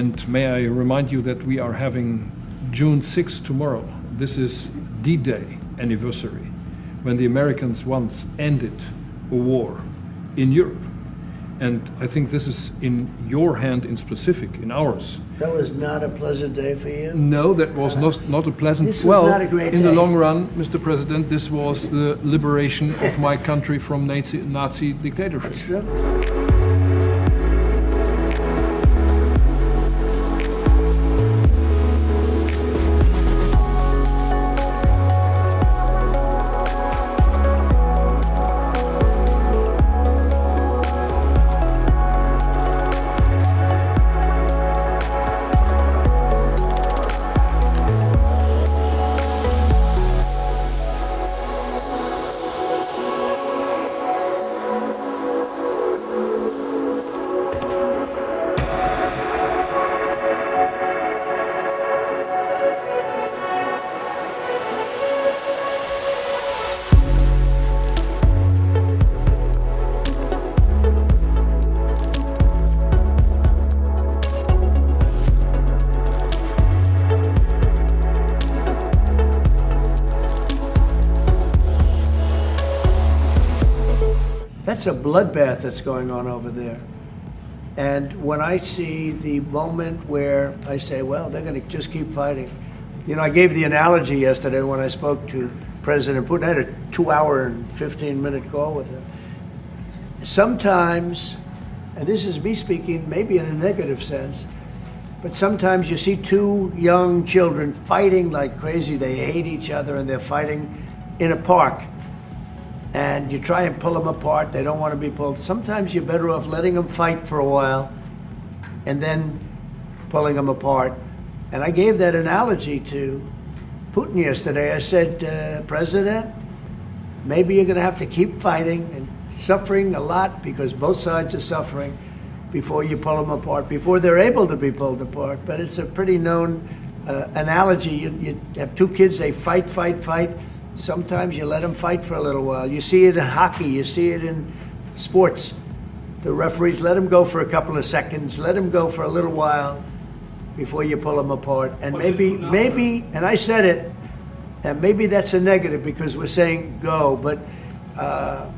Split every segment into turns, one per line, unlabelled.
And may I remind you that we are having June 6th tomorrow. This is D-Day anniversary, when the Americans once ended a war in Europe. And I think this is in your hand in specific, in ours.
That was not a pleasant day for you?
No, that was not a pleasant...
This was not a great
in
day.
the long run, Mr. President, this was the liberation of my country from Nazi dictatorship.
That's true. That's a bloodbath that's going on over there. And when I see the moment where I say, well, they're going to just keep fighting. You know, I gave the analogy yesterday when I spoke to President Putin. I had a 2-hour and 15-minute call with him. Sometimes, and this is me speaking maybe in a negative sense, but sometimes you see two young children fighting like crazy. They hate each other and they're fighting in a park. And you try and pull them apart, they don't want to be pulled. Sometimes you're better off letting them fight for a while and then pulling them apart. And I gave that analogy to Putin yesterday. I said, President, maybe you're going to have to keep fighting and suffering a lot because both sides are suffering before you pull them apart, before they're able to be pulled apart. But it's a pretty known analogy. You have two kids, they fight. Sometimes you let them fight for a little while. You see it in hockey, you see it in sports. The referees let them go for a couple of seconds, let them go for a little while before you pull them apart. And maybe, and I said it, and maybe that's a negative because we're saying go, but a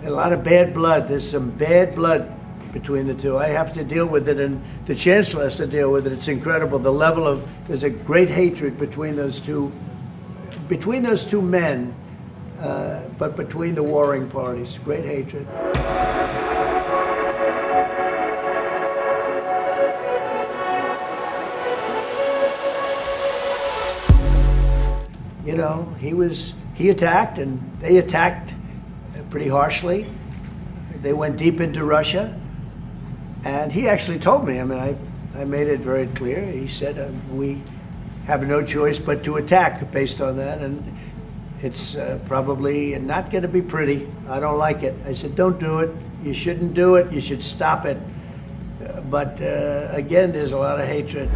lot of bad blood. There's some bad blood between the two. I have to deal with it, and the Chancellor has to deal with it. It's incredible, the level of, there's a great hatred between those two men, but between the warring parties, great hatred. You know, he attacked and they attacked pretty harshly. They went deep into Russia. And he actually told me, I mean, I made it very clear. He said, we have no choice but to attack based on that, and it's probably not going to be pretty. I don't like it. I said, don't do it. You shouldn't do it. You should stop it. But again, there's a lot of hatred.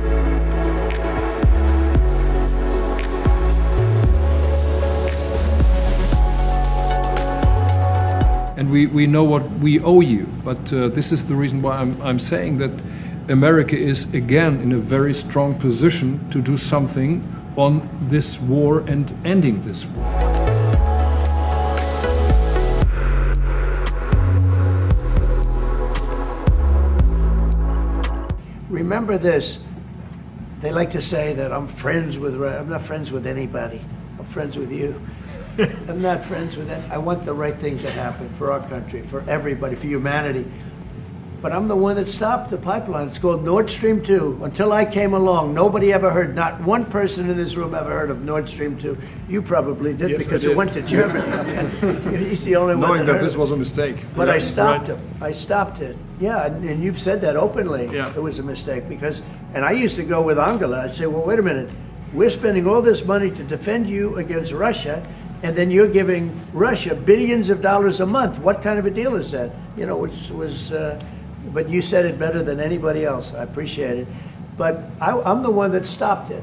And we know what we owe you, but this is the reason why I'm saying that America is again in a very strong position to do something on this war and ending this war.
Remember this, they like to say that I'm not friends with anybody. I'm friends with you. I'm not friends with it. I want the right thing to happen for our country, for everybody, for humanity. But I'm the one that stopped the pipeline. It's called Nord Stream 2. Until I came along, nobody ever heard, not one person in this room ever heard of Nord Stream 2. You probably did, yes, because it went to Germany. He's the only one
knowing that this was a mistake.
But I stopped him. I stopped it. Yeah, and you've said that openly.
Yeah.
It was a mistake because, and I used to go with Angela. I'd say, well, wait a minute. We're spending all this money to defend you against Russia, and then you're giving Russia billions of dollars a month. What kind of a deal is that? You know, which was, but you said it better than anybody else. I appreciate it. But I'm the one that stopped it.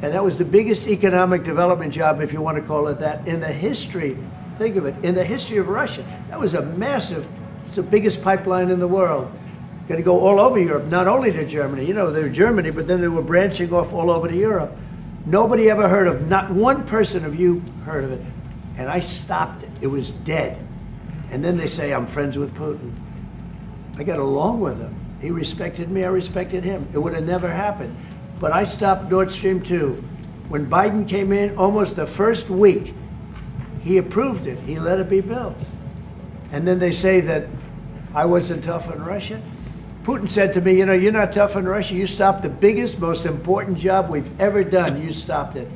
And that was the biggest economic development job, if you want to call it that, in the history, think of it, in the history of Russia. That was a massive, it's the biggest pipeline in the world. going to go all over Europe, not only to Germany. You know, they were Germany, but then they were branching off all over to Europe. Nobody ever heard of, not one person of you heard of it. And I stopped it. It was dead. And then they say, I'm friends with Putin. I got along with him. He respected me, I respected him. It would have never happened. But I stopped Nord Stream 2. When Biden came in, almost the first week, he approved it. He let it be built. And then they say that I wasn't tough on Russia. Putin said to me, you know, you're not tough on Russia. You stopped the biggest, most important job we've ever done. You stopped it.